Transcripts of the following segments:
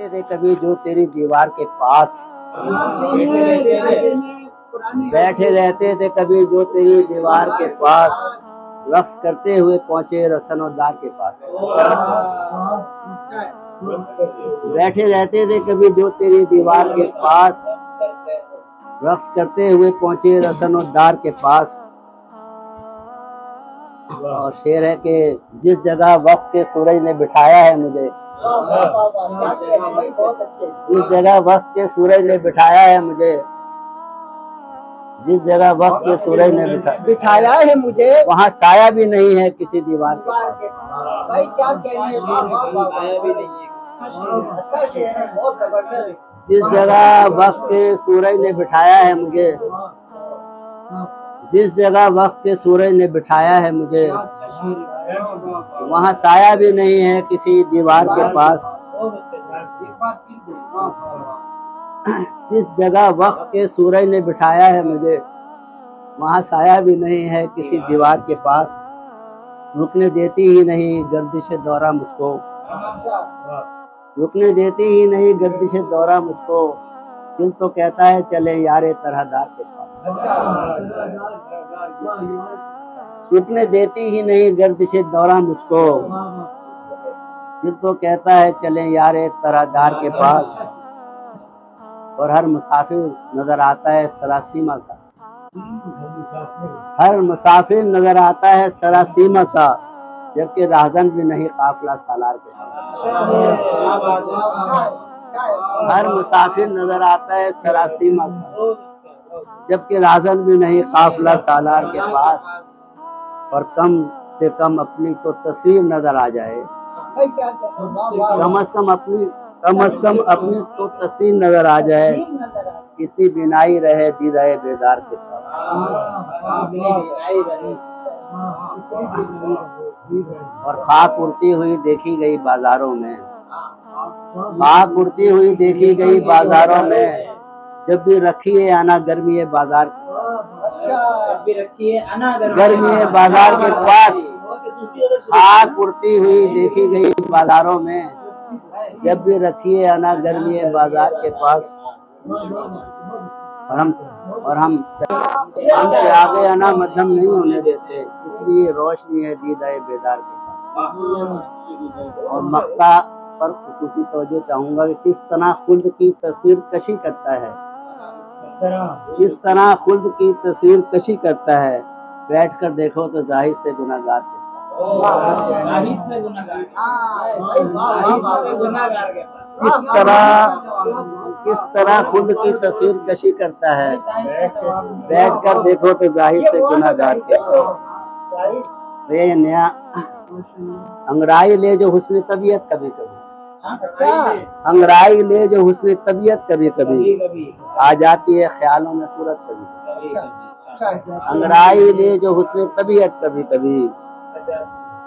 रहते थे कभी जो तेरी दीवार के पास, बैठे रहते थे कभी जो तेरी दीवार के पास, रक्स करते हुए पहुंचे रसनोदार के पास। बैठे रहते थे कभी जो तेरी दीवार के पास, रक्स करते हुए पहुंचे रसनोदार के पास। और शेर है कि जिस जगह वक्त के सूरज ने बिठाया है मुझे, जिस जगह वक्त के सूरज ने बिठाया है मुझे, जिस जगह वक्त के सूरज ने बिठाया है मुझे, वहाँ साया भी नहीं है किसी दीवार के पास। भाई क्या कहने, साया भी नहीं है। अच्छा शेर है, बहुत जबरदस्त। जिस जगह वक्त के सूरज ने बिठाया है मुझे, जिस जगह वक्त के सूरज ने बिठाया है मुझे, वहाँ साया भी नहीं है किसी दीवार के पास। जिस जगह वक्त के सूरज ने बिठाया है मुझे, वहाँ साया भी नहीं है किसी दीवार के पास। रुकने देती ही नहीं गर्दिश दौरा मुझको, रुकने देती ही नहीं गर्दिश दौरा मुझको, दिल तो कहता है चले यारे तरहदार के पास। रुकने देती ही नहीं गर्दिश दौरा मुझको, दिल तो कहता है चले यारे तरहदार के पास। और हर मुसाफिर नजर आता है सरासीमा सा, हर मुसाफिर नजर आता है सरासीमा सा, जबकि राहगन भी नहीं काफिला सालार के पास। हर मुसाफिर नजर आता है सरासीमा सा, जबकि राहगन भी नहीं काफिला सालार के पास। और कम से कम अपनी तो तस्वीर नजर आ जाए, कम से कम अपनी तो तस्वीर नजर आ जाए, इतनी बिनाई रहे दीदाए बेदार के पास। और खाक उड़ती हुई देखी गई बाजारों में, खाक उड़ती हुई देखी गई बाजारों में, जब भी रखी है आना गर्मी है बाजार, गर्मी है बाजार के पास। खाक उड़ती हुई देखी गई बाजारों में, जब भी रखिए आना गर्मी है बाजार के पास। और हम से आगे आना मध्यम नहीं होने देते, इसलिए रोशनी है दीदाए बेदार के पास। और मक्ता पर खुसूसी तवज्जो चाहूंगा कि किस तरह खुद की तस्वीर कशी करता है, किस तरह खुद की तस्वीर कशी करता है। बैठ कर देखो तो जाहिर से गुनाहगार के किस तरह खुद की तस्वीर कशी करता है। बैठ कर देखो तो जाहिर से गुनाहगार के। ये नया अंगड़ाई ले जो हुस्न तबीयत कभी कभी, अंगड़ाई ले जो हुस्न तबीयत कभी कभी, आ जाती है ख्यालों में सूरत कभी कभी। अंगड़ाई ले जो हुस्न तबीयत कभी कभी,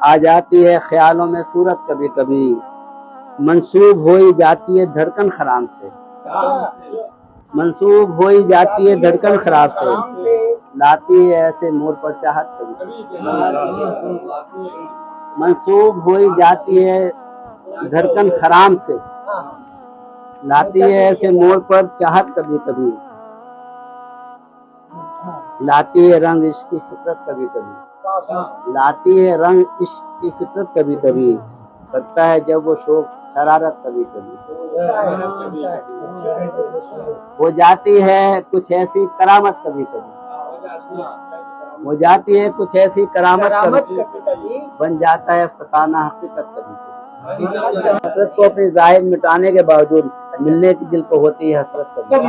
आ जाती है ख्यालों में सूरत कभी कभी। मंसूब हो ही जाती है धड़कन खराम से, मंसूब हो ही जाती है धड़कन खराब से, लाती है ऐसे मोड़ पर चाहत कभी। मंसूब हो ही जाती है धड़कन खराम से, लाती है ऐसे मोड़ पर चाहत कभी कभी। लाती है रंग इश्क की फितरत कभी कभी, लाती है रंग इश्क की फितरत कभी कभी। करता है जब वो शौक शरारत कभी कभी, हो जाती है कुछ ऐसी करामत कभी कभी, हो जाती है कुछ ऐसी करामत कभी, बन जाता है फसाना हकीकत कभी कभी। हसरत को अपनी जाहिर मिटाने के बावजूद मिलने की दिल को होती है हसरत कभी।